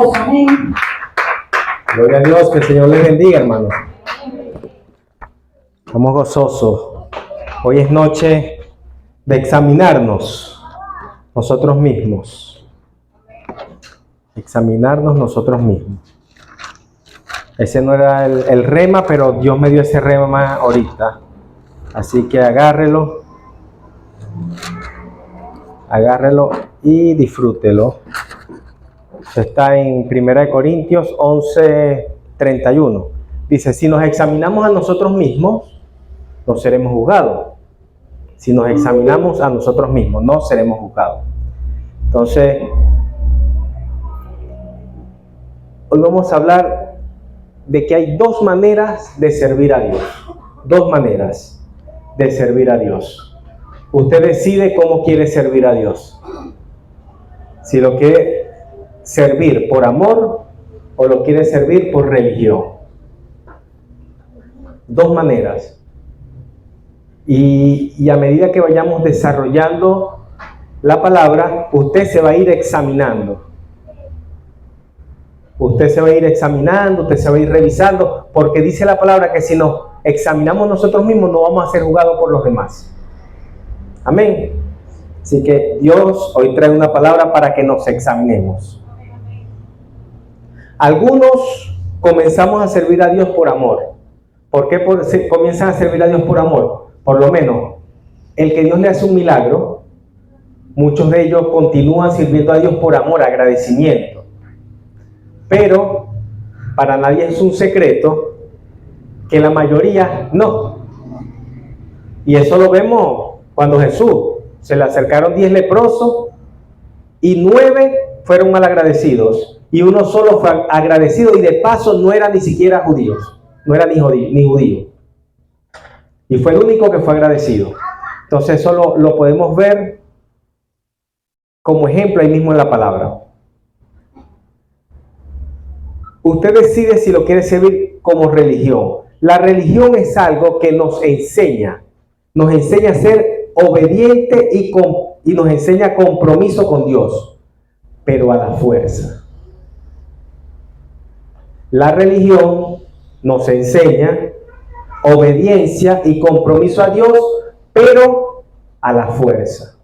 Amén. Gloria a Dios, que el Señor les bendiga, hermanos. Estamos gozosos. Hoy es noche de examinarnos nosotros mismos. Examinarnos nosotros mismos. Ese no era el rema, pero Dios me dio ese rema ahorita. Así que agárrelo. Agárrelo y disfrútelo. Está en 1 Corintios 11:31. Dice, si nos examinamos a nosotros mismos, no seremos juzgados. Si nos examinamos a nosotros mismos, no seremos juzgados. Entonces, hoy vamos a hablar de que hay dos maneras de servir a Dios. Dos maneras de servir a Dios. Usted decide cómo quiere servir a Dios. Si lo quiere servir por amor o lo quiere servir por religión. Dos maneras. Y a medida que vayamos desarrollando la palabra, usted se va a ir examinando. Usted se va a ir examinando, usted se va a ir revisando, porque dice la palabra que si nos examinamos nosotros mismos, no vamos a ser juzgados por los demás. Amén. Así que Dios hoy trae una palabra para que nos examinemos. Algunos comenzamos a servir a Dios por amor. ¿Por qué comienzan a servir a Dios por amor? Por lo menos, el que Dios le hace un milagro, muchos de ellos continúan sirviendo a Dios por amor, agradecimiento. Pero para nadie es un secreto que la mayoría no. Y eso lo vemos cuando Jesús se le acercaron 10 leprosos y 9 fueron malagradecidos y uno solo fue agradecido y de paso no era ni siquiera judíos, no era ni judío. Y fue el único que fue agradecido. Entonces eso lo podemos ver como ejemplo ahí mismo en la palabra. Usted decide si lo quiere servir como religión. La religión es algo que nos enseña a ser obediente y nos enseña compromiso con Dios, pero a la fuerza. La religión nos enseña obediencia y compromiso a Dios, pero a la fuerza.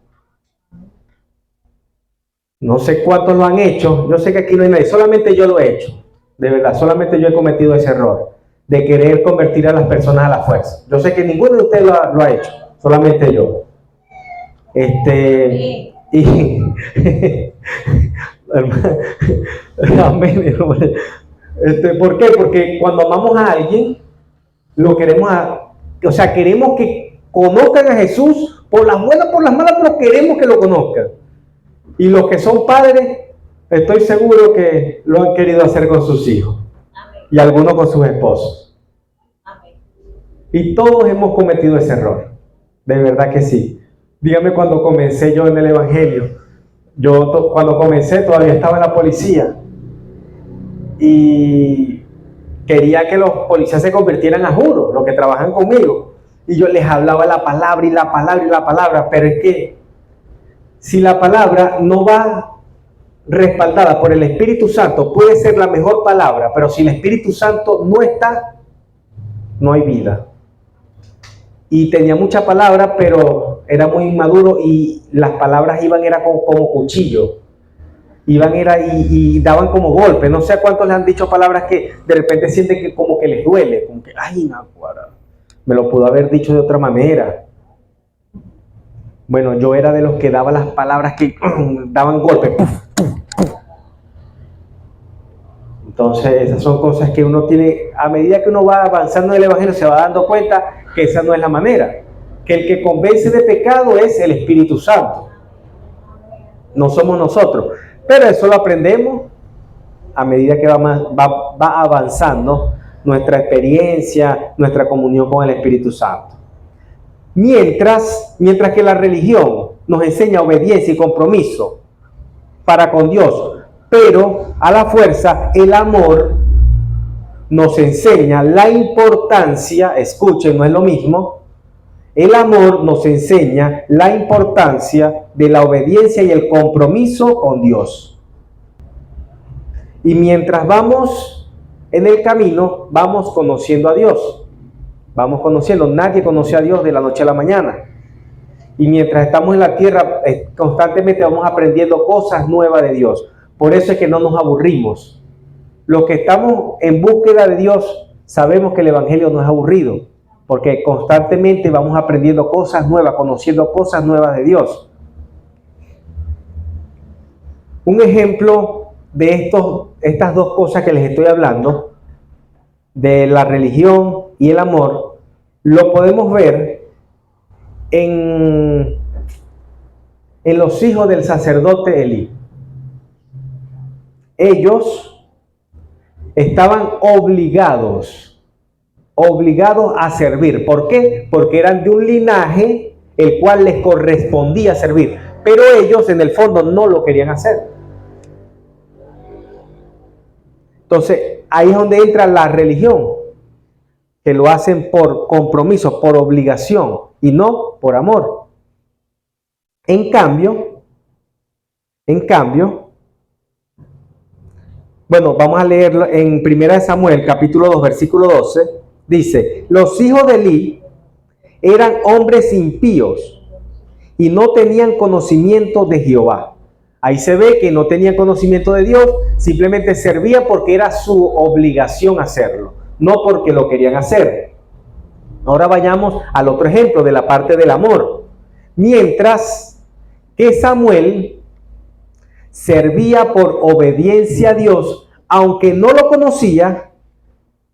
No sé cuántos lo han hecho, yo sé que aquí no hay nadie, solamente yo lo he hecho, de verdad, solamente yo he cometido ese error de querer convertir a las personas a la fuerza. Yo sé que ninguno de ustedes lo ha hecho, solamente yo. Amén. ¿Por qué? Porque cuando amamos a alguien, queremos que conozcan a Jesús por las buenas, por las malas, pero queremos que lo conozcan. Y los que son padres, estoy seguro que lo han querido hacer con sus hijos. Amén. Y algunos con sus esposos. Amén. Y todos hemos cometido ese error. De verdad que sí. Dígame cuando comencé yo en el Evangelio. Yo cuando comencé todavía estaba en la policía. Y quería que los policías se convirtieran a juro, los que trabajan conmigo. Y yo les hablaba la palabra y la palabra y la palabra. Pero es que si la palabra no va respaldada por el Espíritu Santo, puede ser la mejor palabra, pero si el Espíritu Santo no está, no hay vida. Y tenía mucha palabra, pero era muy inmaduro y las palabras era como cuchillo. Y daban como golpe. No sé a cuántos les han dicho palabras que de repente sienten que como que les duele, como que, ay, naguará, me lo pudo haber dicho de otra manera. Bueno, yo era de los que daba las palabras que daban golpes. Entonces, esas son cosas que uno tiene, a medida que uno va avanzando en el Evangelio, se va dando cuenta que esa no es la manera. Que el que convence de pecado es el Espíritu Santo. No somos nosotros. Pero eso lo aprendemos a medida que va avanzando nuestra experiencia, nuestra comunión con el Espíritu Santo. Mientras que la religión nos enseña obediencia y compromiso para con Dios, pero a la fuerza, el amor nos enseña la importancia, escuchen, no es lo mismo, el amor nos enseña la importancia de la obediencia y el compromiso con Dios. Y mientras vamos en el camino, vamos conociendo a Dios. Vamos conociendo. Nadie conoció a Dios de la noche a la mañana. Y mientras estamos en la tierra, constantemente vamos aprendiendo cosas nuevas de Dios. Por eso es que no nos aburrimos. Los que estamos en búsqueda de Dios, sabemos que el Evangelio no es aburrido, porque constantemente vamos aprendiendo cosas nuevas, conociendo cosas nuevas de Dios. Un ejemplo de estas dos cosas que les estoy hablando, de la religión y el amor, lo podemos ver en los hijos del sacerdote Elí. Ellos estaban obligados a servir. ¿Por qué? Porque eran de un linaje el cual les correspondía servir, pero ellos en el fondo no lo querían hacer. Entonces, ahí es donde entra la religión, que lo hacen por compromiso, por obligación y no por amor. En cambio, bueno, vamos a leerlo en 1 Samuel, capítulo 2, versículo 12. Dice, los hijos de Elí eran hombres impíos y no tenían conocimiento de Jehová. Ahí se ve que no tenían conocimiento de Dios, simplemente servían porque era su obligación hacerlo, no porque lo querían hacer. Ahora vayamos al otro ejemplo de la parte del amor. Mientras que Samuel servía por obediencia a Dios, aunque no lo conocía,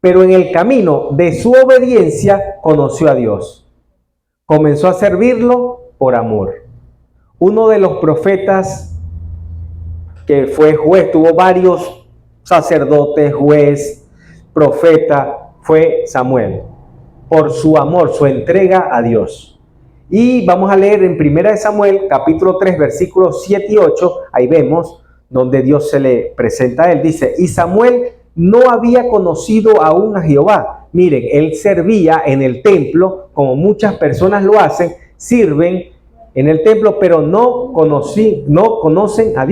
pero en el camino de su obediencia conoció a Dios. Comenzó a servirlo por amor. Uno de los profetas que fue juez, tuvo varios sacerdotes, juez, profeta, fue Samuel, por su amor, su entrega a Dios. Y vamos a leer en 1 Samuel, capítulo 3, versículos 7 y 8, ahí vemos donde Dios se le presenta a él. Dice, y Samuel no había conocido aún a Jehová. Miren, él servía en el templo, como muchas personas lo hacen, sirven en el templo, pero no conocen a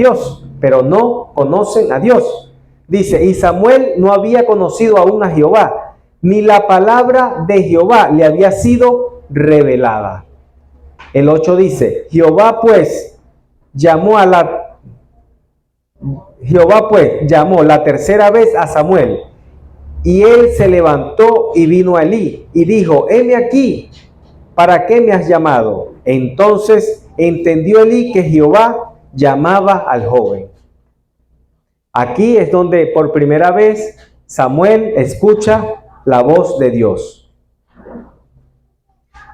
Dios. Dice, y Samuel no había conocido aún a Jehová, ni la palabra de Jehová le había sido revelada. El 8 dice, Jehová pues llamó la tercera vez a Samuel, y él se levantó y vino a Elí, y dijo, heme aquí, ¿para qué me has llamado? Entonces entendió Elí que Jehová llamaba al joven. Aquí es donde por primera vez Samuel escucha la voz de Dios.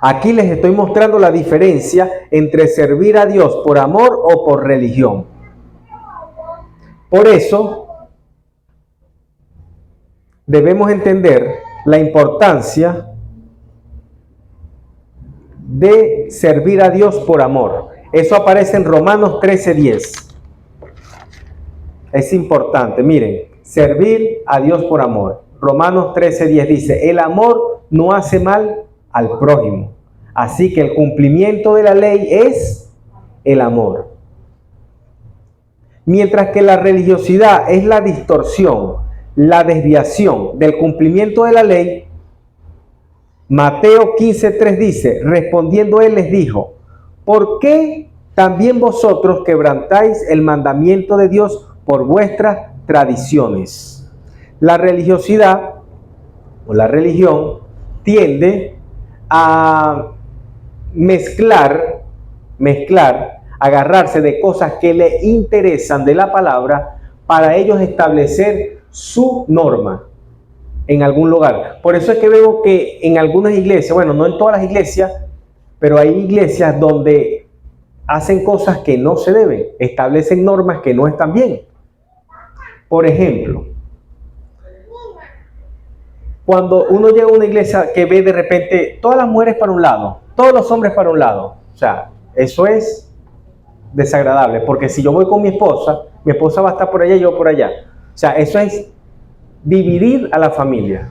Aquí les estoy mostrando la diferencia entre servir a Dios por amor o por religión. Por eso debemos entender la importancia de servir a Dios por amor. Eso aparece en Romanos 13:10. Es importante, miren, servir a Dios por amor. Romanos 13:10 dice, el amor no hace mal al prójimo. Así que el cumplimiento de la ley es el amor. Mientras que la religiosidad es la distorsión, la desviación del cumplimiento de la ley, Mateo 15:3 dice, respondiendo él les dijo, ¿por qué también vosotros quebrantáis el mandamiento de Dios por vuestras tradiciones? La religiosidad o la religión tiende a mezclar, agarrarse de cosas que le interesan de la palabra para ellos establecer su norma en algún lugar. Por eso es que vemos que en algunas iglesias, bueno, no en todas las iglesias, pero hay iglesias donde hacen cosas que no se deben, establecen normas que no están bien. Por ejemplo, cuando uno llega a una iglesia que ve de repente todas las mujeres para un lado, todos los hombres para un lado, o sea, eso es desagradable, porque si yo voy con mi esposa va a estar por allá y yo por allá. O sea, eso es dividir a la familia.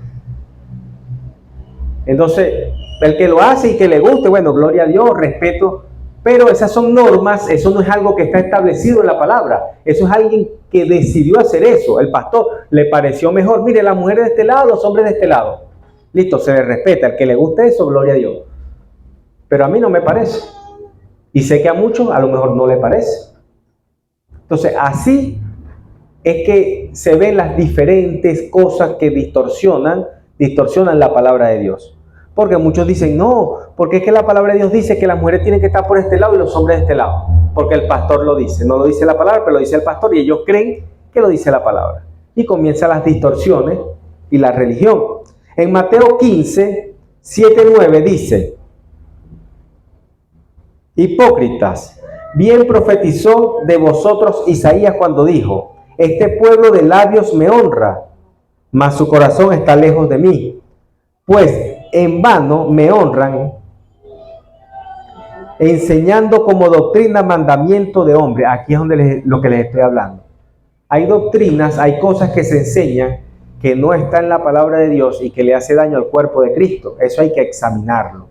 Entonces, el que lo hace y que le guste, bueno, gloria a Dios, respeto, Pero esas son normas, eso no es algo que está establecido en la palabra. Eso es alguien que decidió hacer eso. El pastor le pareció mejor, mire, las mujeres de este lado, los hombres de este lado. Listo, se le respeta. El que le guste eso, gloria a Dios. Pero a mí no me parece. Y sé que a muchos a lo mejor no le parece. Entonces, así es que se ven las diferentes cosas que distorsionan la palabra de Dios. Porque muchos dicen, no, porque es que la palabra de Dios dice que las mujeres tienen que estar por este lado y los hombres de este lado. Porque el pastor lo dice. No lo dice la palabra, pero lo dice el pastor y ellos creen que lo dice la palabra. Y comienzan las distorsiones y la religión. En Mateo 15, 7, 9 dice, hipócritas, bien profetizó de vosotros Isaías cuando dijo, este pueblo de labios me honra, mas su corazón está lejos de mí. Pues en vano me honran, enseñando como doctrina mandamiento de hombre. Aquí es donde lo que les estoy hablando. Hay doctrinas, hay cosas que se enseñan que no está en la palabra de Dios y que le hace daño al cuerpo de Cristo. Eso hay que examinarlo.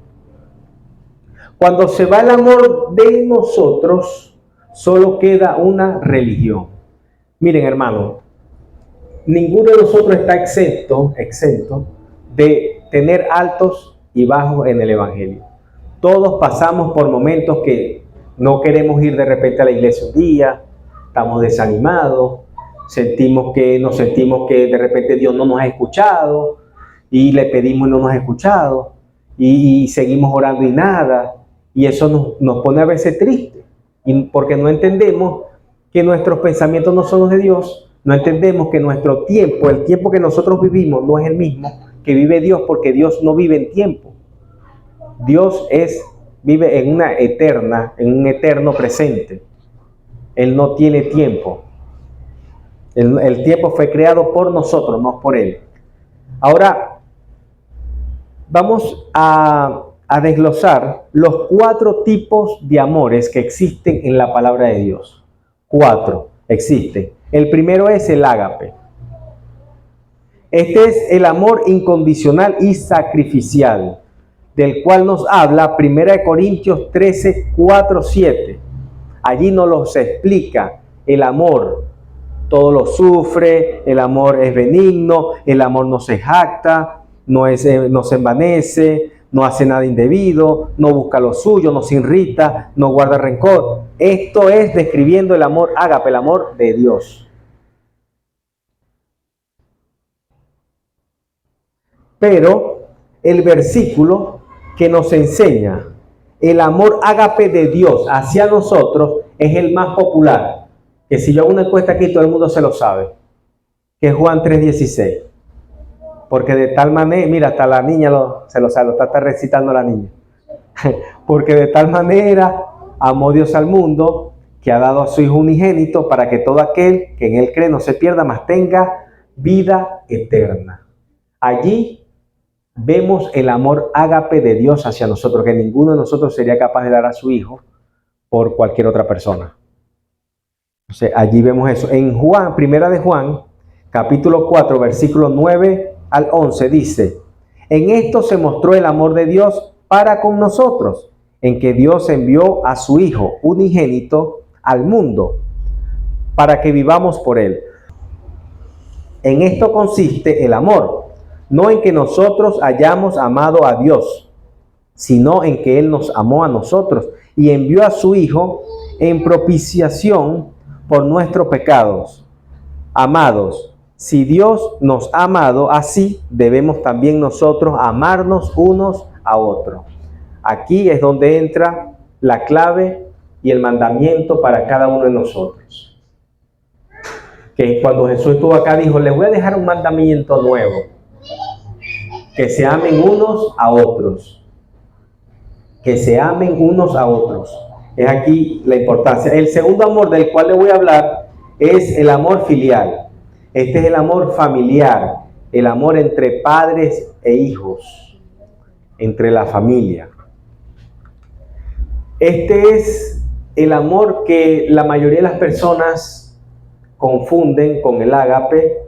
Cuando se va el amor de nosotros, solo queda una religión. Miren, hermano, ninguno de nosotros está exento de tener altos y bajos en el Evangelio. Todos pasamos por momentos que no queremos ir de repente a la iglesia un día, estamos desanimados, nos sentimos que de repente Dios no nos ha escuchado y le pedimos y no nos ha escuchado y seguimos orando y nada, y eso nos pone a veces tristes, porque no entendemos que nuestros pensamientos no son los de Dios, no entendemos que nuestro tiempo, el tiempo que nosotros vivimos no es el mismo que vive Dios, porque Dios no vive en tiempo. Dios vive en un eterno presente. Él no tiene tiempo. El tiempo fue creado por nosotros, no por Él. Ahora, vamos a desglosar los 4 tipos de amores que existen en la palabra de Dios. 4 existen. El primero es el ágape. Este es el amor incondicional y sacrificial, del cual nos habla 1 Corintios 13, 4, 7. Allí nos los explica el amor. Todo lo sufre, el amor es benigno, el amor no se jacta, no se envanece, no hace nada indebido, no busca lo suyo, no se irrita, no guarda rencor. Esto es describiendo el amor ágape, el amor de Dios. Pero el versículo que nos enseña el amor ágape de Dios hacia nosotros es el más popular. Que si yo hago una encuesta aquí, todo el mundo se lo sabe. Que es Juan 3:16. Porque de tal manera, mira, hasta la niña se lo sabe, lo está recitando la niña. Porque de tal manera amó Dios al mundo, que ha dado a su Hijo unigénito, para que todo aquel que en Él cree no se pierda, mas tenga vida eterna. Allí vemos el amor ágape de Dios hacia nosotros, que ninguno de nosotros sería capaz de dar a su Hijo por cualquier otra persona. Entonces, allí vemos eso. En Juan, primera de Juan, capítulo 4, versículos 9 al 11, dice, en esto se mostró el amor de Dios para con nosotros, en que Dios envió a su Hijo unigénito al mundo, para que vivamos por Él. En esto consiste el amor, no en que nosotros hayamos amado a Dios, sino en que Él nos amó a nosotros y envió a su Hijo en propiciación por nuestros pecados. Amados, si Dios nos ha amado así, debemos también nosotros amarnos unos a otros. Aquí es donde entra la clave y el mandamiento para cada uno de nosotros. Que cuando Jesús estuvo acá dijo, les voy a dejar un mandamiento nuevo. Que se amen unos a otros. Que se amen unos a otros. Es aquí la importancia. El segundo amor del cual le voy a hablar es el amor filial. Este es el amor familiar, el amor entre padres e hijos, entre la familia. Este es el amor que la mayoría de las personas confunden con el ágape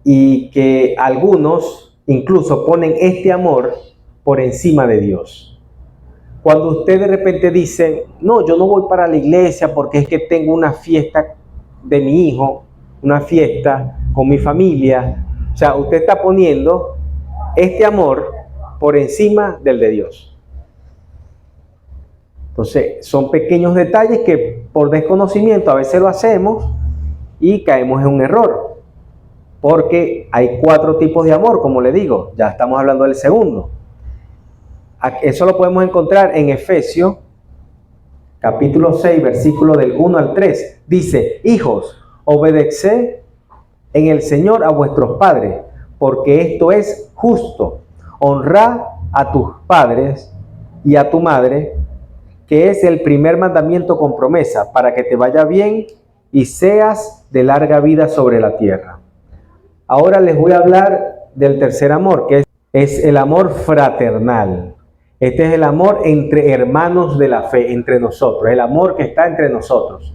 y que algunos incluso ponen este amor por encima de Dios. Cuando usted de repente dice, no, yo no voy para la iglesia porque es que tengo una fiesta de mi hijo, una fiesta con mi familia. O sea, usted está poniendo este amor por encima del de Dios. Entonces, son pequeños detalles que por desconocimiento a veces lo hacemos y caemos en un error. Porque hay 4 tipos de amor, como le digo, ya estamos hablando del segundo. Eso lo podemos encontrar en Efesios, capítulo 6, versículo del 1 al 3. Dice, hijos, obedeced en el Señor a vuestros padres, porque esto es justo. Honra a tus padres y a tu madre, que es el primer mandamiento con promesa, para que te vaya bien y seas de larga vida sobre la tierra. Ahora les voy a hablar del tercer amor, que es el amor fraternal. Este es el amor entre hermanos de la fe, entre nosotros, el amor que está entre nosotros,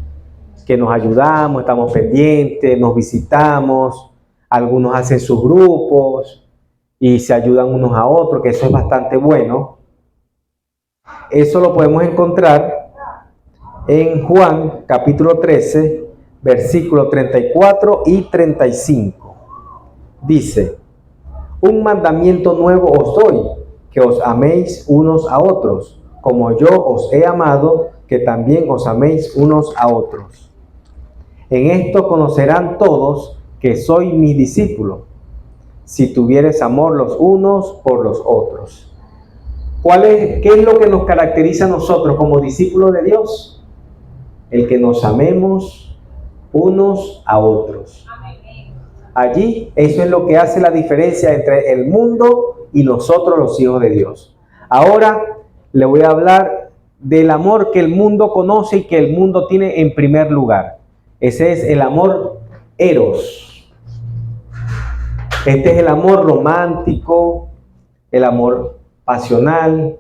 que nos ayudamos, estamos pendientes, nos visitamos, algunos hacen sus grupos y se ayudan unos a otros, que eso es bastante bueno. Eso lo podemos encontrar en Juan capítulo 13, versículos 34 y 35. Dice, un mandamiento nuevo os doy, que os améis unos a otros, como yo os he amado, que también os améis unos a otros. En esto conocerán todos que soy mi discípulo, si tuvieres amor los unos por los otros. ¿Qué es lo que nos caracteriza a nosotros como discípulos de Dios? El que nos amemos unos a otros. Allí, eso es lo que hace la diferencia entre el mundo y nosotros los hijos de Dios. Ahora le voy a hablar del amor que el mundo conoce y que el mundo tiene en primer lugar. Ese es el amor eros. Este es el amor romántico, el amor pasional,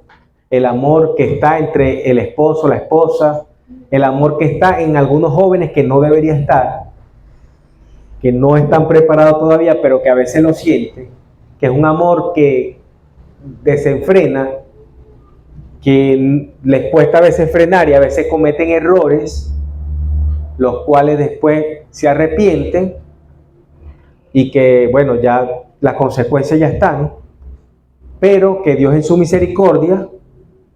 el amor que está entre el esposo, la esposa, el amor que está en algunos jóvenes que no debería estar, que no están preparados todavía, pero que a veces lo sienten, que es un amor que desenfrena, que les cuesta a veces frenar y a veces cometen errores, los cuales después se arrepienten y que, bueno, ya las consecuencias ya están, pero que Dios en su misericordia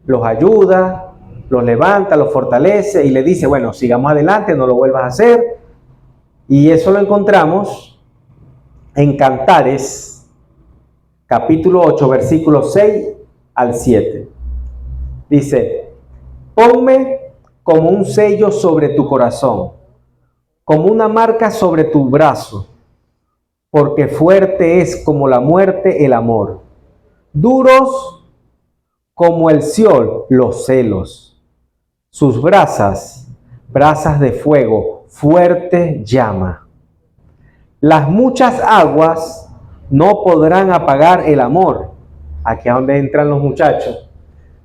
los ayuda, los levanta, los fortalece y le dice, bueno, sigamos adelante, no lo vuelvas a hacer. Y eso lo encontramos en Cantares, capítulo 8, versículos 6 al 7. Dice, ponme como un sello sobre tu corazón, como una marca sobre tu brazo, porque fuerte es como la muerte el amor, duros como el Siol los celos, sus brasas de fuego, fuerte llama. Las muchas aguas no podrán apagar el amor. Aquí es donde entran los muchachos,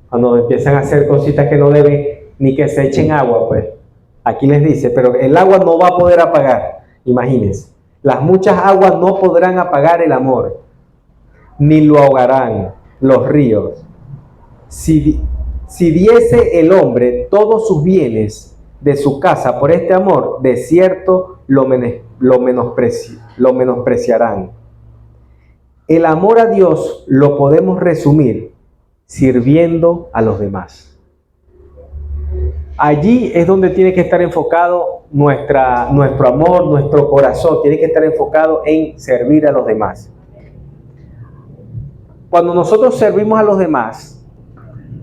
cuando empiezan a hacer cositas que no deben ni que se echen agua, pues. Aquí les dice, pero el agua no va a poder apagar. Imagínense, las muchas aguas no podrán apagar el amor, ni lo ahogarán los ríos. Si diese el hombre todos sus bienes de su casa por este amor, de cierto lo menospreciarán. El amor a Dios lo podemos resumir sirviendo a los demás. Allí es donde tiene que estar enfocado nuestro amor, nuestro corazón, tiene que estar enfocado en servir a los demás. Cuando nosotros servimos a los demás,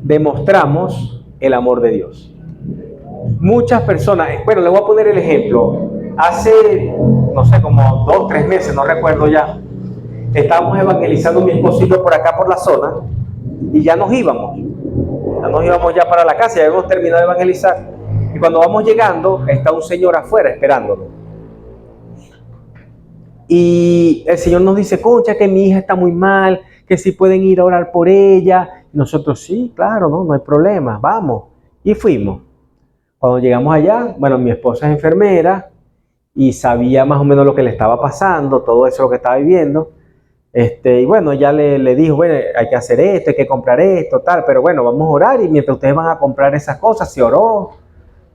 demostramos el amor de Dios. Muchas personas, bueno, le voy a poner el ejemplo. Hace, no sé, como 2 o 3 meses, no recuerdo ya, estábamos evangelizando mi esposo y yo por acá por la zona y ya nos íbamos ya para la casa, ya habíamos terminado de evangelizar. Y cuando vamos llegando, está un señor afuera esperándolo. Y el Señor nos dice, concha, que mi hija está muy mal, que si pueden ir a orar por ella. Y nosotros, sí, claro, no hay problema, vamos. Y fuimos. Cuando llegamos allá, bueno, mi esposa es enfermera y sabía más o menos lo que le estaba pasando, todo eso lo que estaba viviendo. Y bueno, ya le dijo, bueno, hay que hacer esto, hay que comprar esto, tal, pero bueno, vamos a orar y mientras ustedes van a comprar esas cosas, se oró,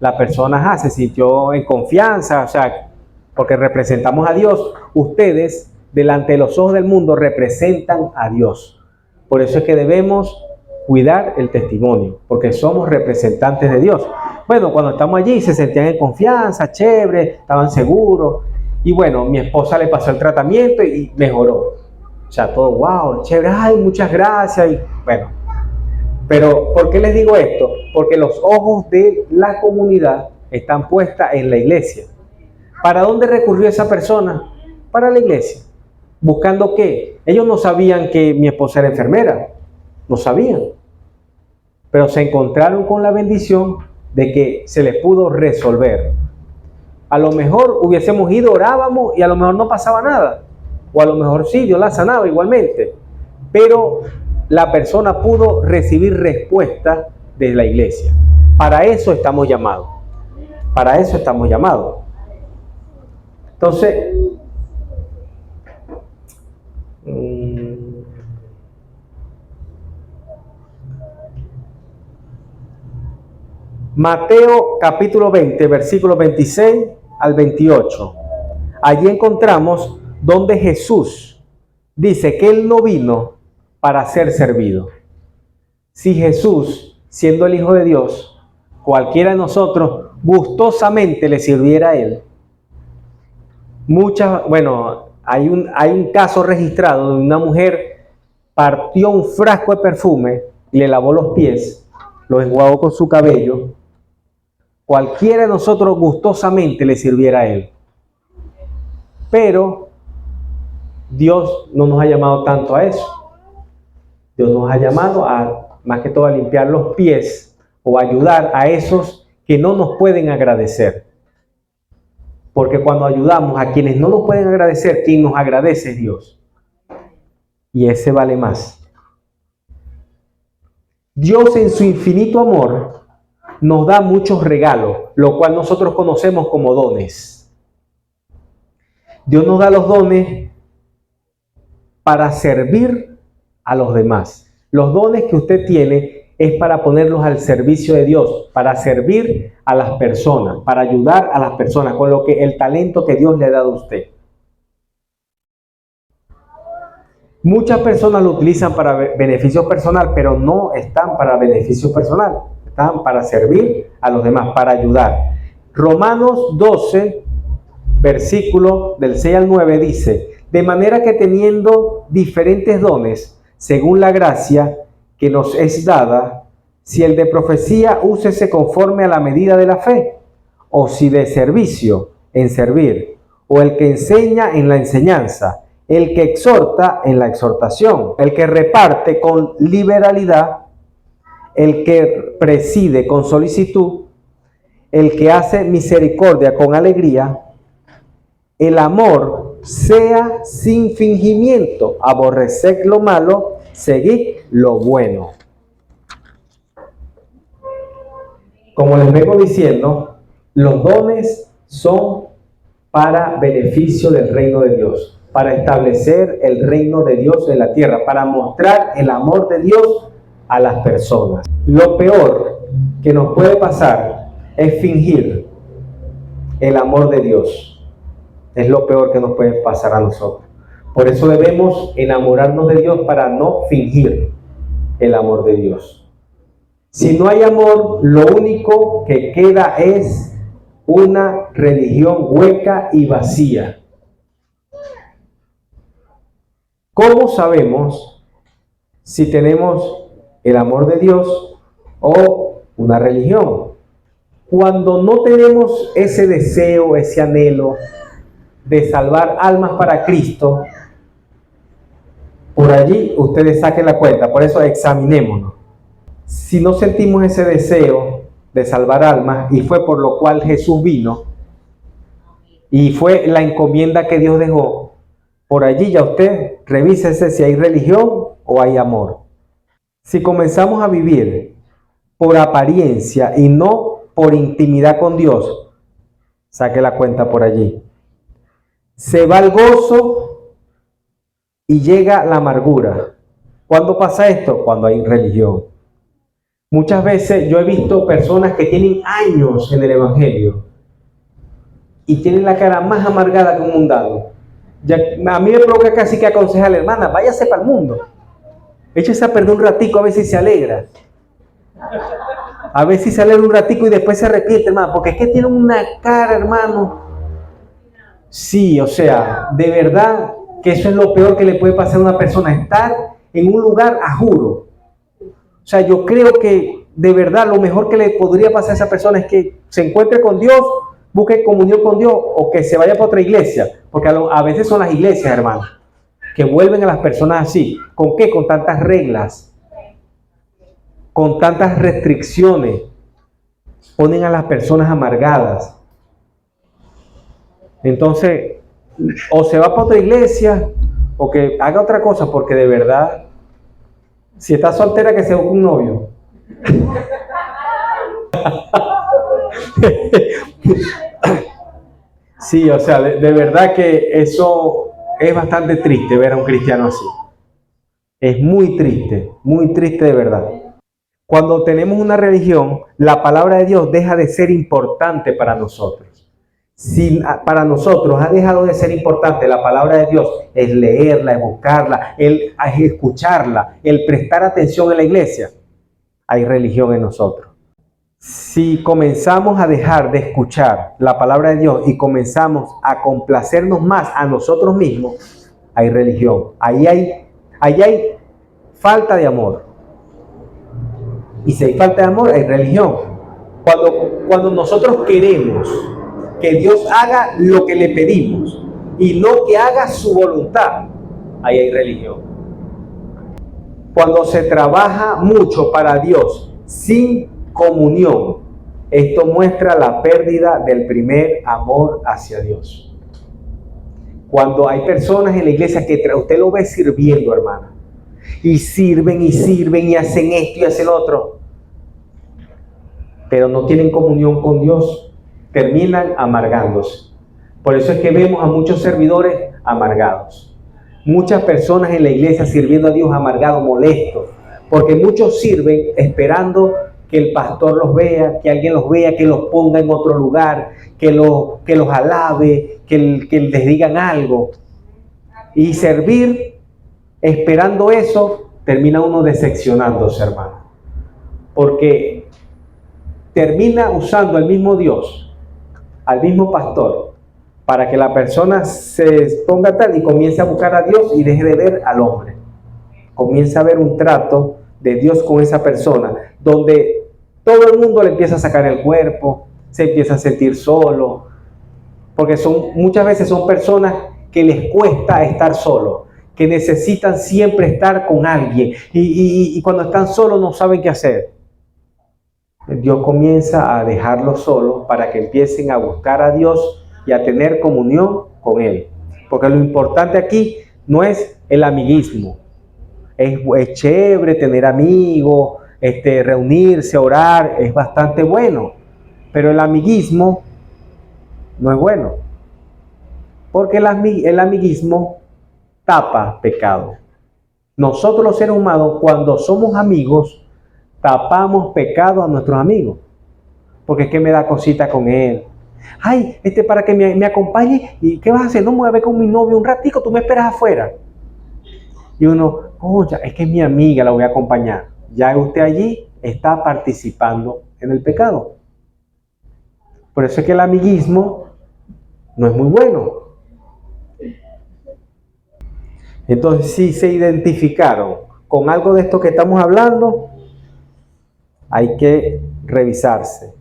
la persona se sintió en confianza, o sea, porque representamos a Dios. Ustedes, delante de los ojos del mundo, representan a Dios. Por eso es que debemos cuidar el testimonio, porque somos representantes de Dios. Bueno, cuando estamos allí se sentían en confianza, chévere, estaban seguros. Y bueno, mi esposa le pasó el tratamiento y mejoró. O sea, todo, wow, chévere, ay, muchas gracias. Y bueno, pero ¿por qué les digo esto? Porque los ojos de la comunidad están puestas en la iglesia. ¿Para dónde recurrió esa persona? Para la iglesia. ¿Buscando qué? Ellos no sabían que mi esposa era enfermera. No sabían. Pero se encontraron con la bendición de que se les pudo resolver. A lo mejor hubiésemos ido, orábamos y a lo mejor no pasaba nada. O a lo mejor sí, Dios la sanaba igualmente. Pero la persona pudo recibir respuesta de la iglesia. Para eso estamos llamados. Para eso estamos llamados. Entonces, Mateo capítulo 20, versículos 26 al 28. Allí encontramos donde Jesús dice que Él no vino para ser servido. Si Jesús, siendo el Hijo de Dios, cualquiera de nosotros gustosamente le sirviera a Él, hay un caso registrado de una mujer partió un frasco de perfume y le lavó los pies, lo enjuagó con su cabello. Cualquiera de nosotros gustosamente le sirviera a Él. Pero Dios no nos ha llamado tanto a eso. Dios nos ha llamado a, más que todo, a limpiar los pies o ayudar a esos que no nos pueden agradecer. Porque cuando ayudamos a quienes no nos pueden agradecer, quien nos agradece es Dios. Y ese vale más. Dios en su infinito amor nos da muchos regalos, lo cual nosotros conocemos como dones. Dios nos da los dones para servir a los demás. Los dones que usted tiene es para ponerlos al servicio de Dios, para servir a las personas, para ayudar a las personas con lo que el talento que Dios le ha dado a usted. Muchas personas lo utilizan para beneficio personal, pero no están para beneficio personal. Están para servir a los demás, para ayudar. Romanos 12, versículo del 6 al 9 dice: de manera que teniendo diferentes dones, según la gracia que nos es dada, si el de profecía, úsese conforme a la medida de la fe, o si de servicio, en servir, o el que enseña en la enseñanza, el que exhorta en la exhortación, el que reparte con liberalidad, el que preside con solicitud, el que hace misericordia con alegría. El amor sea sin fingimiento, aborreced lo malo, seguid lo bueno. Como les vengo diciendo, los dones son para beneficio del reino de Dios, para establecer el reino de Dios en la tierra, para mostrar el amor de Dios a las personas. Lo peor que nos puede pasar es fingir el amor de Dios. Es lo peor que nos puede pasar a nosotros. Por eso debemos enamorarnos de Dios para no fingir el amor de Dios. Si no hay amor, lo único que queda es una religión hueca y vacía. ¿Cómo sabemos si tenemos el amor de Dios o una religión? Cuando no tenemos ese deseo, ese anhelo de salvar almas para Cristo, por allí ustedes saquen la cuenta. Por eso examinémonos. Si no sentimos ese deseo de salvar almas, y fue por lo cual Jesús vino, y fue la encomienda que Dios dejó, por allí ya usted revísese si hay religión o hay amor. Si comenzamos a vivir por apariencia y no por intimidad con Dios, saque la cuenta por allí. Se va el gozo y llega la amargura. ¿Cuándo pasa esto? Cuando hay religión. Muchas veces yo he visto personas que tienen años en el Evangelio y tienen la cara más amargada que un mundano. Ya, a mí me provoca casi que aconsejarle, hermana, váyase para el mundo. Échese a perder un ratico a ver si se alegra. A ver si se alegra un ratico y después se arrepiente, hermano. Porque es que tiene una cara, hermano. Sí, o sea, de verdad que eso es lo peor que le puede pasar a una persona. Estar en un lugar a juro. O sea, yo creo que de verdad lo mejor que le podría pasar a esa persona es que se encuentre con Dios, busque comunión con Dios o que se vaya para otra iglesia. Porque a veces son las iglesias, hermano, que vuelven a las personas así. ¿Con qué? Con tantas reglas, con tantas restricciones. Ponen a las personas amargadas. Entonces, o se va para otra iglesia o que haga otra cosa, porque de verdad, si está soltera, que se busque un novio. Sí, o sea, de verdad que eso es bastante triste ver a un cristiano así. Es muy triste de verdad. Cuando tenemos una religión, la palabra de Dios deja de ser importante para nosotros. Si para nosotros ha dejado de ser importante la palabra de Dios, es leerla, es buscarla, es escucharla, el prestar atención en la iglesia, hay religión en nosotros. Si comenzamos a dejar de escuchar la palabra de Dios y comenzamos a complacernos más a nosotros mismos, hay religión. Ahí hay falta de amor. Y si hay falta de amor, hay religión. Cuando nosotros queremos que Dios haga lo que le pedimos y no que haga su voluntad, ahí hay religión. Cuando se trabaja mucho para Dios sin comunión, esto muestra la pérdida del primer amor hacia Dios. Cuando hay personas en la iglesia que usted lo ve sirviendo, hermana, y sirven y hacen esto y hacen lo otro, pero no tienen comunión con Dios, terminan amargándose. Por eso es que vemos a muchos servidores amargados. Muchas personas en la iglesia sirviendo a Dios amargados, molestos, porque muchos sirven esperando que el pastor los vea, que alguien los vea, que los ponga en otro lugar, que los alabe, que les digan algo. Y servir esperando eso, termina uno decepcionándose, hermano. Porque termina usando al mismo Dios, al mismo pastor, para que la persona se ponga tal y comience a buscar a Dios y deje de ver al hombre. Comienza a ver un trato de Dios con esa persona, donde todo el mundo le empieza a sacar el cuerpo, se empieza a sentir solo, porque muchas veces son personas que les cuesta estar solos, que necesitan siempre estar con alguien y cuando están solos no saben qué hacer. Dios comienza a dejarlos solos para que empiecen a buscar a Dios y a tener comunión con Él. Porque lo importante aquí no es el amiguismo. Es chévere tener amigos, reunirse, orar, es bastante bueno. Pero el amiguismo no es bueno. Porque el amiguismo tapa pecado. Nosotros los seres humanos, cuando somos amigos, tapamos pecado a nuestros amigos. Porque es que me da cosita con él. Ay, para que me acompañe. ¿Y qué vas a hacer? No me voy a ver con mi novio un ratico, tú me esperas afuera. Y uno, oye, es que es mi amiga, la voy a acompañar. Ya usted allí está participando en el pecado. Por eso es que el amiguismo no es muy bueno. Entonces, si se identificaron con algo de esto que estamos hablando, hay que revisarse.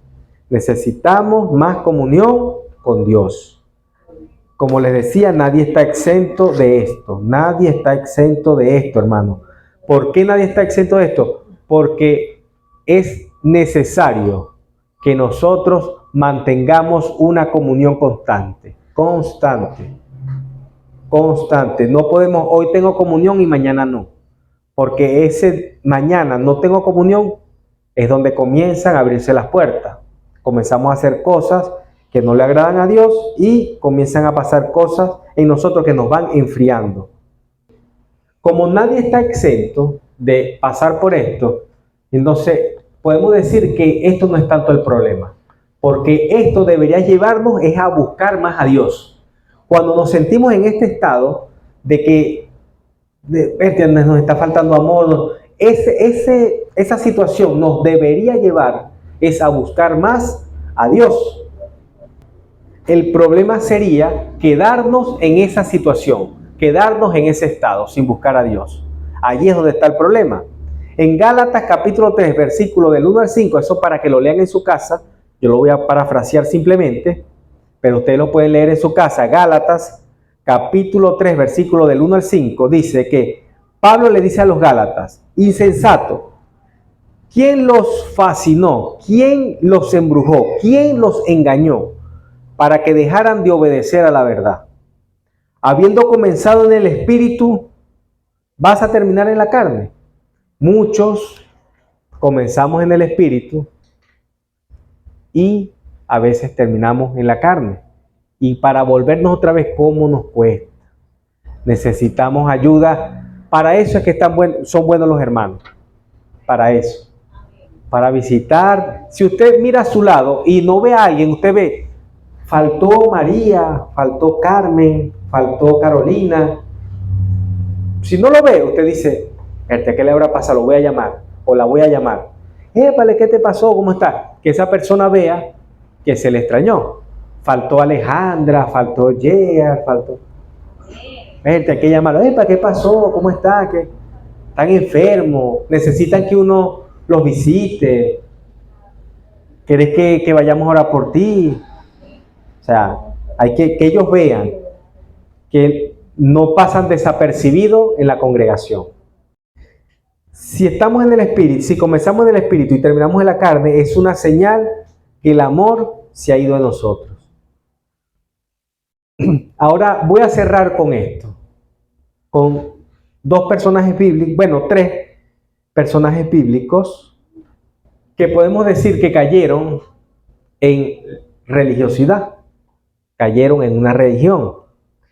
Necesitamos más comunión con Dios. Como les decía, nadie está exento de esto. Nadie está exento de esto, hermano. ¿Por qué nadie está exento de esto? Porque es necesario que nosotros mantengamos una comunión constante. Constante. No podemos, hoy tengo comunión y mañana no. Porque ese mañana no tengo comunión es donde comienzan a abrirse las puertas. Comenzamos a hacer cosas que no le agradan a Dios y comienzan a pasar cosas en nosotros que nos van enfriando. como nadie está exento de pasar por esto, entonces podemos decir que esto no es tanto el problema, porque esto debería llevarnos es a buscar más a Dios. Cuando nos sentimos en este estado de que nos está faltando amor, esa situación nos debería llevar es a buscar más a Dios. El problema sería quedarnos en esa situación, quedarnos en ese estado sin buscar a Dios. Allí es donde está el problema. En Gálatas capítulo 3, versículo del 1 al 5, eso para que lo lean en su casa, yo lo voy a parafrasear simplemente, pero ustedes lo pueden leer en su casa. Gálatas capítulo 3, versículo del 1 al 5, dice que Pablo le dice a los Gálatas: insensato, ¿quién los fascinó? ¿Quién los embrujó? ¿Quién los engañó para que dejaran de obedecer a la verdad? Habiendo comenzado en el espíritu, ¿vas a terminar en la carne? Muchos comenzamos en el espíritu y a veces terminamos en la carne. Y para volvernos otra vez, ¿cómo nos cuesta? Necesitamos ayuda. Para eso es que son buenos los hermanos. Para eso. Para visitar. Si usted mira a su lado y no ve a alguien, usted ve, faltó María, faltó Carmen, faltó Carolina. Si no lo ve, usted dice, ¿qué le habrá pasado? Lo voy a llamar o la voy a llamar. Épale, ¿qué te pasó? ¿Cómo está? Que esa persona vea que se le extrañó. Faltó Alejandra, faltó Yea, faltó... Hay que llamarlo. ¿Qué pasó? ¿Cómo está? ¿Qué? Están enfermos, necesitan que uno los visite. ¿Quieres que vayamos a orar por ti? O sea, hay que ellos vean que no pasan desapercibidos en la congregación. Si estamos en el espíritu, si comenzamos en el espíritu y terminamos en la carne, es una señal que el amor se ha ido de nosotros. Ahora voy a cerrar con esto, con dos personajes bíblicos, bueno, tres personajes bíblicos que podemos decir que cayeron en religiosidad, cayeron en una religión.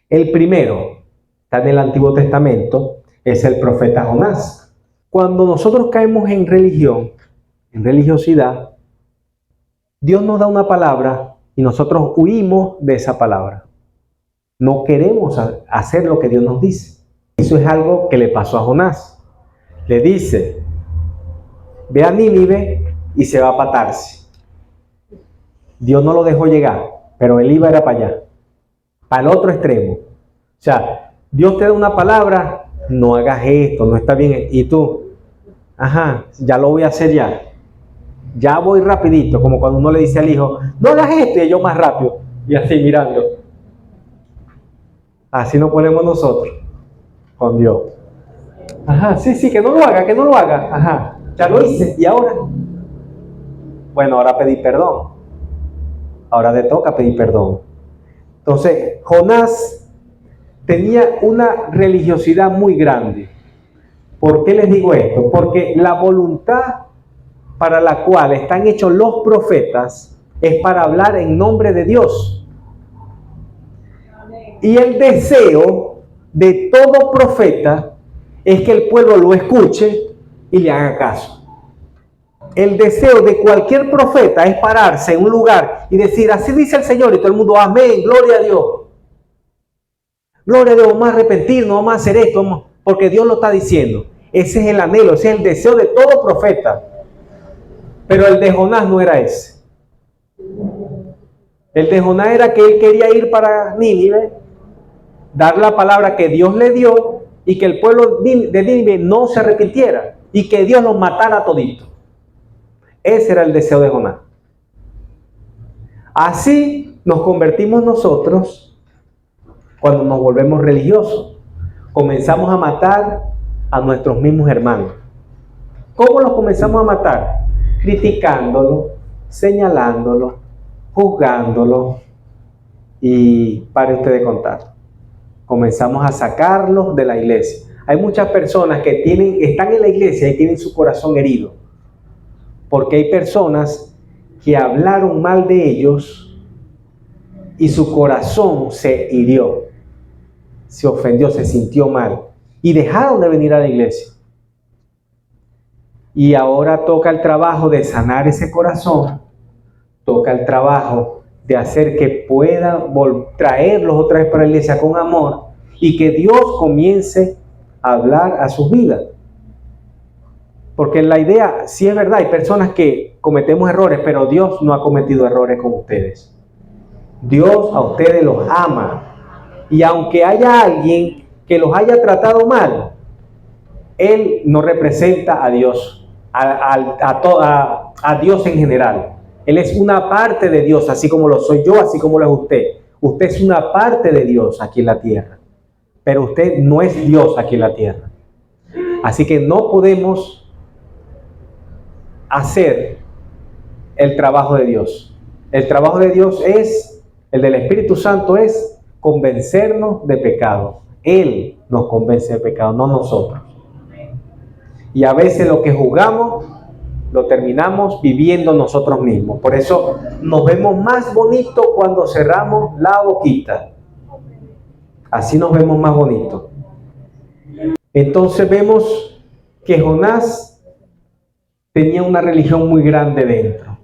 El primero está en el Antiguo Testamento, es el profeta Jonás. Cuando nosotros caemos en religión, en religiosidad, Dios nos da una palabra y nosotros huimos de esa palabra. No queremos hacer lo que Dios nos dice. Eso es algo que le pasó a Jonás. Le dice, ve a Nínive y se va para Tarsis. Dios no lo dejó llegar, pero él iba para allá, para el otro extremo. O sea, Dios te da una palabra, no hagas esto, no está bien. Y tú, ya lo voy a hacer ya. Ya voy rapidito, como cuando uno le dice al hijo, no hagas esto, y yo más rápido. Y así mirando. Así nos ponemos nosotros con Dios. Sí, que no lo haga. Ya lo hice, ¿y ahora? Bueno, ahora pedí perdón. Ahora te toca pedir perdón. Entonces, Jonás tenía una religiosidad muy grande. ¿Por qué les digo esto? Porque la voluntad para la cual están hechos los profetas es para hablar en nombre de Dios. Y el deseo de todo profeta es que el pueblo lo escuche y le haga caso. El deseo de cualquier profeta es pararse en un lugar y decir, así dice el Señor, y todo el mundo, amén, gloria a Dios. Gloria a Dios, vamos a arrepentirnos, vamos a hacer esto, porque Dios lo está diciendo. Ese es el anhelo, ese es el deseo de todo profeta. Pero el de Jonás no era ese. El de Jonás era que él quería ir para Nínive, dar la palabra que Dios le dio y que el pueblo de Nínive no se arrepintiera y que Dios los matara todito. Ese era el deseo de Jonás. Así nos convertimos nosotros cuando nos volvemos religiosos. Comenzamos a matar a nuestros mismos hermanos. ¿Cómo los comenzamos a matar? Criticándolo, señalándolo, juzgándolo. Y pare usted de contar. Comenzamos a sacarlos de la iglesia. Hay muchas personas que están en la iglesia y tienen su corazón herido. Porque hay personas que hablaron mal de ellos y su corazón se hirió, se ofendió, se sintió mal. y dejaron de venir a la iglesia. Y ahora toca el trabajo de sanar ese corazón, toca el trabajo de hacer que pueda traerlos otra vez para la iglesia con amor y que Dios comience a hablar a sus vidas. Porque la idea, sí es verdad, hay personas que cometemos errores, pero Dios no ha cometido errores con ustedes. Dios a ustedes los ama. Y aunque haya alguien que los haya tratado mal, Él no representa a Dios, a Dios en general. Él es una parte de Dios, así como lo soy yo, así como lo es usted. Usted es una parte de Dios aquí en la tierra, pero usted no es Dios aquí en la tierra. Así que no podemos hacer el trabajo de Dios. El trabajo de Dios el del Espíritu Santo es convencernos de pecado. Él nos convence de pecado, no nosotros. Y a veces lo que juzgamos lo terminamos viviendo nosotros mismos. Por eso nos vemos más bonitos cuando cerramos la boquita. Así nos vemos más bonitos. Entonces vemos que Jonás tenía una religión muy grande dentro.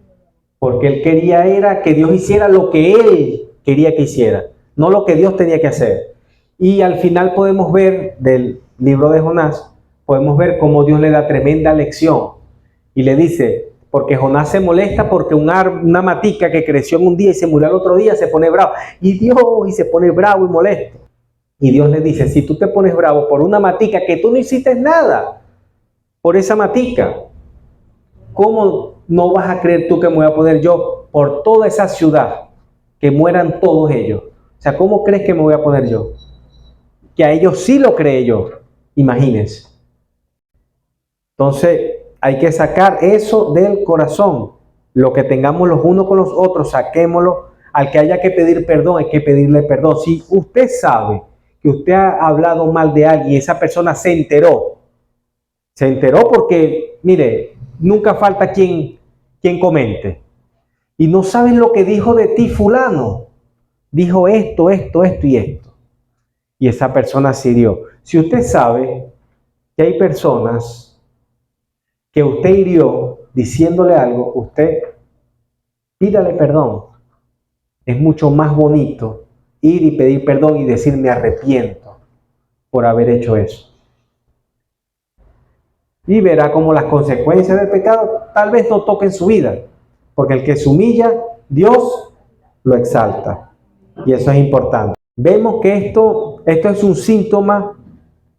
Porque él quería era que Dios hiciera lo que él quería que hiciera, no lo que Dios tenía que hacer. Y al final podemos ver del libro de Jonás, podemos ver cómo Dios le da tremenda lección. Y le dice, porque Jonás se molesta porque una matica que creció en un día y se murió al otro día se pone bravo. Y se pone bravo y molesto. Y Dios le dice, si tú te pones bravo por una matica que tú no hiciste nada por esa matica, ¿cómo no vas a creer tú que me voy a poner yo por toda esa ciudad? Que mueran todos ellos. O sea, ¿cómo crees que me voy a poner yo? Que a ellos sí lo creé yo. Imagínense. Entonces, hay que sacar eso del corazón. Lo que tengamos los unos con los otros, saquémoslo. Al que haya que pedir perdón, hay que pedirle perdón. Si usted sabe que usted ha hablado mal de alguien y esa persona se enteró porque, mire, nunca falta quien comente. Y no sabes lo que dijo de ti fulano. Dijo esto y esto. Y esa persona se hirió. Si usted sabe que hay personas que usted hirió diciéndole algo, usted pídale perdón. Es mucho más bonito ir y pedir perdón y decir me arrepiento por haber hecho eso. Y verá cómo las consecuencias del pecado tal vez no toquen su vida, porque el que se humilla, Dios lo exalta. Y eso es importante. Vemos que esto es un síntoma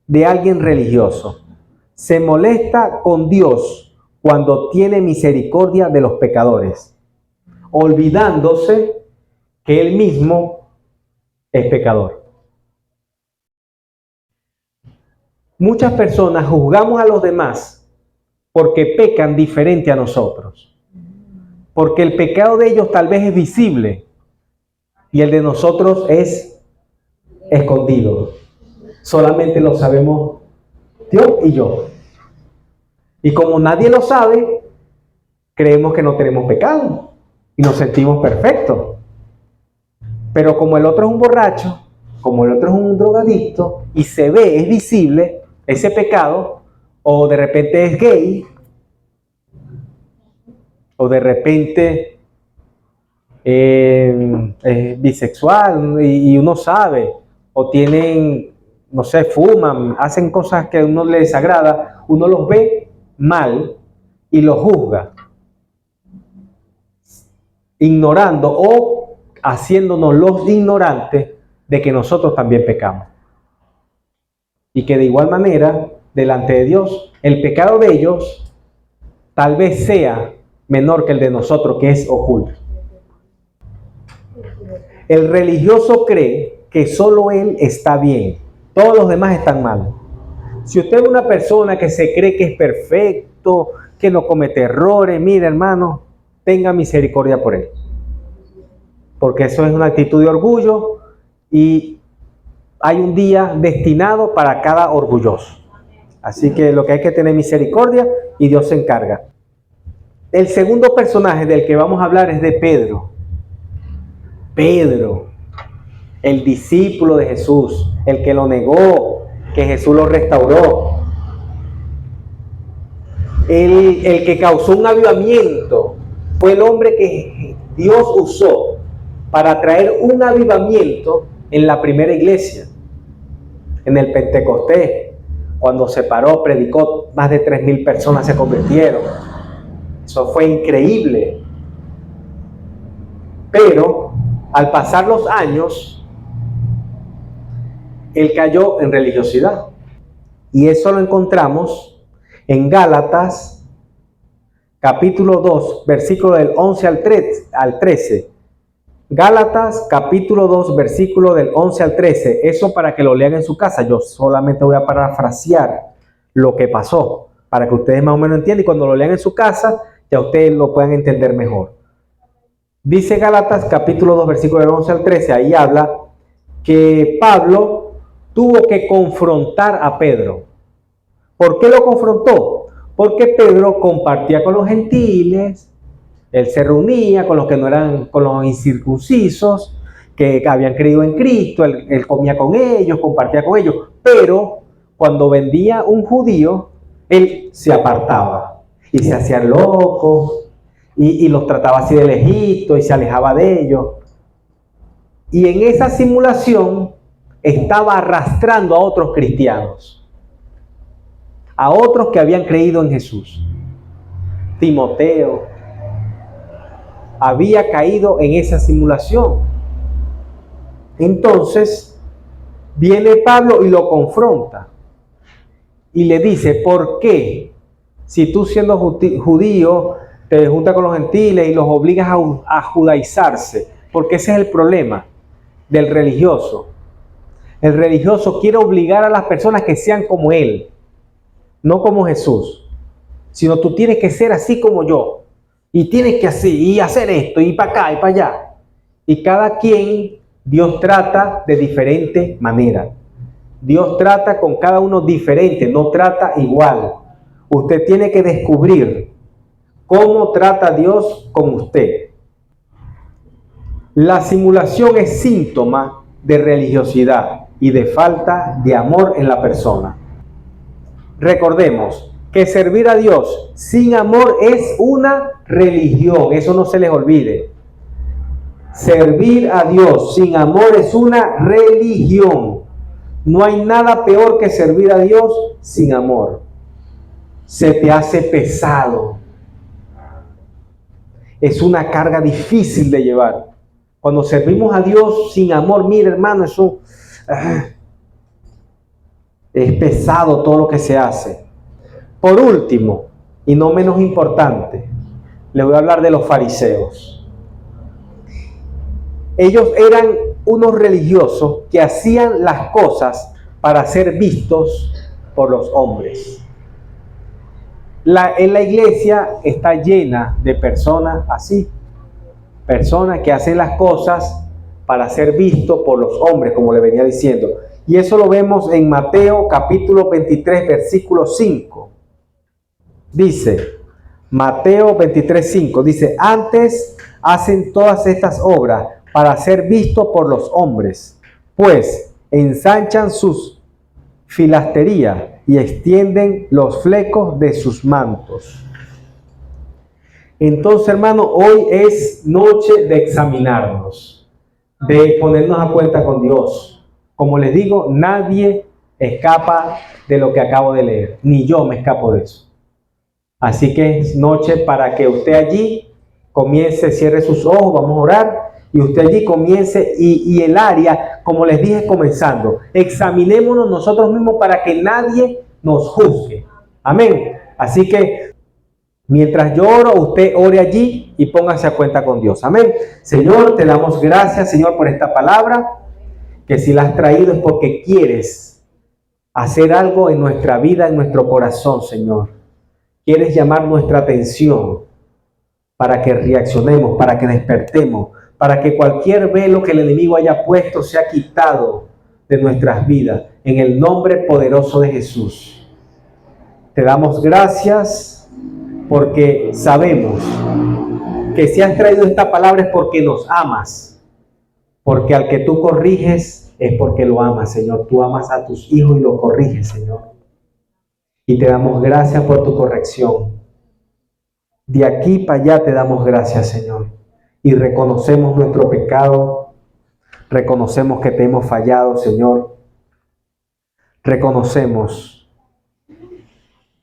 de alguien religioso. Se molesta con Dios cuando tiene misericordia de los pecadores, olvidándose que él mismo es pecador. Muchas personas juzgamos a los demás porque pecan diferente a nosotros, porque el pecado de ellos tal vez es visible y el de nosotros es escondido. Solamente lo sabemos Dios y yo. Y como nadie lo sabe, creemos que no tenemos pecado y nos sentimos perfectos. Pero como el otro es un borracho, como el otro es un drogadicto y se ve, es visible ese pecado, o de repente es gay, o de repente es bisexual y uno sabe, o tienen, no sé, fuman, hacen cosas que a uno le desagrada, uno los ve mal y los juzga, ignorando o haciéndonos los ignorantes de que nosotros también pecamos. Y que de igual manera, delante de Dios, el pecado de ellos tal vez sea menor que el de nosotros, que es oculto. El religioso cree que solo él está bien, todos los demás están mal. Si usted es una persona que se cree que es perfecto, que no comete errores, mire hermano, tenga misericordia por él. Porque eso es una actitud de orgullo y hay un día destinado para cada orgulloso. Así que lo que hay que tener misericordia y Dios se encarga. El segundo personaje del que vamos a hablar es de Pedro. Pedro, el discípulo de Jesús, el que lo negó, que Jesús lo restauró. El que causó un avivamiento fue el hombre que Dios usó para traer un avivamiento en la primera iglesia, en el Pentecostés. Cuando se paró, predicó, más de 3,000 personas se convirtieron. Eso fue increíble. Pero al pasar los años, él cayó en religiosidad. Y eso lo encontramos en Gálatas, capítulo 2, versículo del 11 al 13. Gálatas, capítulo 2, versículo del 11 al 13. Eso para que lo lean en su casa. Yo solamente voy a parafrasear lo que pasó, para que ustedes más o menos entiendan. Y cuando lo lean en su casa, ya ustedes lo puedan entender mejor. Dice Gálatas, capítulo 2, versículo del 11 al 13. Ahí habla que Pablo tuvo que confrontar a Pedro. ¿Por qué lo confrontó? Porque Pedro compartía con los gentiles. Él se reunía con los que no eran, con los incircuncisos, que habían creído en Cristo. Él comía con ellos, compartía con ellos. Pero cuando vendía un judío, él se apartaba y se hacía loco y los trataba así de lejito y se alejaba de ellos. Y en esa simulación estaba arrastrando a otros cristianos, a otros que habían creído en Jesús. Timoteo había caído en esa simulación. Entonces viene Pablo y lo confronta y le dice: ¿por qué, si tú siendo judío te juntas con los gentiles y los obligas a judaizarse? Porque ese es el problema del religioso. El religioso quiere obligar a las personas que sean como él, no como Jesús, sino tú tienes que ser así como yo. Y tienes que hacer esto, y para acá, y para allá. Y cada quien, Dios trata de diferente manera. Dios trata con cada uno diferente, no trata igual. Usted tiene que descubrir cómo trata Dios con usted. La simulación es síntoma de religiosidad y de falta de amor en la persona. Recordemos que servir a Dios sin amor es una religión. Eso no se les olvide. Servir a Dios sin amor es una religión. No hay nada peor que servir a Dios sin amor. Se te hace pesado. Es una carga difícil de llevar. Cuando servimos a Dios sin amor, mire hermano, eso es pesado todo lo que se hace. Por último, y no menos importante, le voy a hablar de los fariseos. Ellos eran unos religiosos que hacían las cosas para ser vistos por los hombres. En la iglesia está llena de personas así, personas que hacen las cosas para ser vistos por los hombres, como le venía diciendo. Y eso lo vemos en Mateo capítulo 23, versículo 5. Dice, Mateo 23, 5, dice: antes hacen todas estas obras para ser vistos por los hombres, pues ensanchan sus filasterías y extienden los flecos de sus mantos. Entonces, hermano, hoy es noche de examinarnos, de ponernos a cuenta con Dios. Como les digo, nadie escapa de lo que acabo de leer, ni yo me escapo de eso. Así que es noche para que usted allí comience, cierre sus ojos, vamos a orar, y usted allí comience, y el área, como les dije comenzando, examinémonos nosotros mismos para que nadie nos juzgue. Amén. Así que mientras yo oro, usted ore allí y póngase a cuenta con Dios. Amén. Señor, te damos gracias, Señor, por esta palabra, que si la has traído es porque quieres hacer algo en nuestra vida, en nuestro corazón, Señor. Quieres llamar nuestra atención para que reaccionemos, para que despertemos, para que cualquier velo que el enemigo haya puesto sea quitado de nuestras vidas, en el nombre poderoso de Jesús. Te damos gracias porque sabemos que si has traído esta palabra es porque nos amas, porque al que tú corriges, es porque lo amas, Señor. Tú amas a tus hijos y los corriges, Señor. Y te damos gracias por tu corrección. De aquí para allá te damos gracias, Señor. Y reconocemos nuestro pecado. Reconocemos que te hemos fallado, Señor. Reconocemos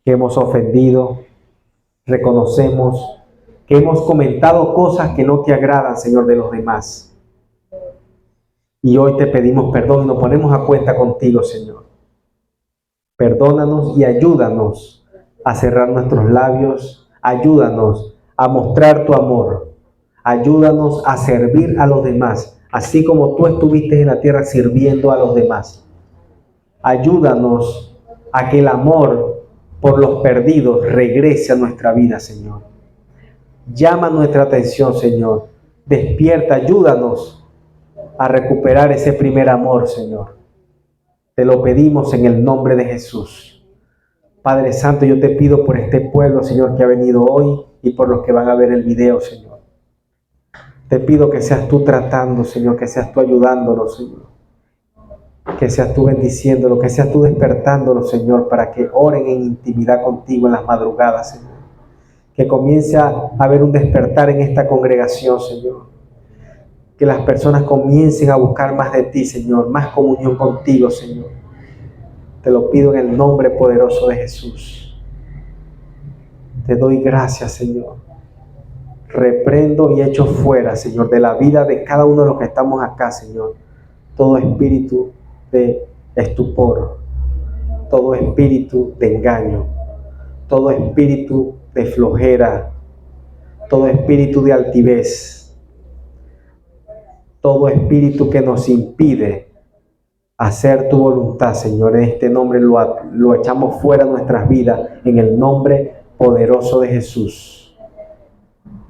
que hemos ofendido. Reconocemos que hemos comentado cosas que no te agradan, Señor, de los demás. Y hoy te pedimos perdón y nos ponemos a cuenta contigo, Señor. Perdónanos y ayúdanos a cerrar nuestros labios. Ayúdanos a mostrar tu amor. Ayúdanos a servir a los demás, así como tú estuviste en la tierra sirviendo a los demás. Ayúdanos a que el amor por los perdidos regrese a nuestra vida, Señor. Llama nuestra atención, Señor. Despierta, ayúdanos a recuperar ese primer amor, Señor. Te lo pedimos en el nombre de Jesús. Padre Santo, yo te pido por este pueblo, Señor, que ha venido hoy y por los que van a ver el video, Señor. Te pido que seas tú tratando, Señor, que seas tú ayudándolos, Señor. Que seas tú bendiciéndolos, que seas tú despertándolos, Señor, para que oren en intimidad contigo en las madrugadas, Señor. Que comience a haber un despertar en esta congregación, Señor. Que las personas comiencen a buscar más de ti, Señor, más comunión contigo, Señor. Te lo pido en el nombre poderoso de Jesús. Te doy gracias, Señor. Reprendo y echo fuera, Señor, de la vida de cada uno de los que estamos acá, Señor, todo espíritu de estupor, todo espíritu de engaño, todo espíritu de flojera, todo espíritu de altivez, todo espíritu que nos impide hacer tu voluntad, Señor. En este nombre lo echamos fuera de nuestras vidas, en el nombre poderoso de Jesús.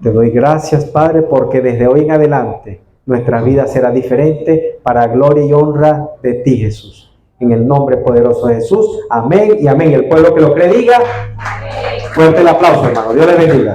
Te doy gracias, Padre, porque desde hoy en adelante nuestra vida será diferente para gloria y honra de ti, Jesús. En el nombre poderoso de Jesús. Amén y amén. El pueblo que lo cree diga. Fuerte el aplauso, hermano. Dios les bendiga.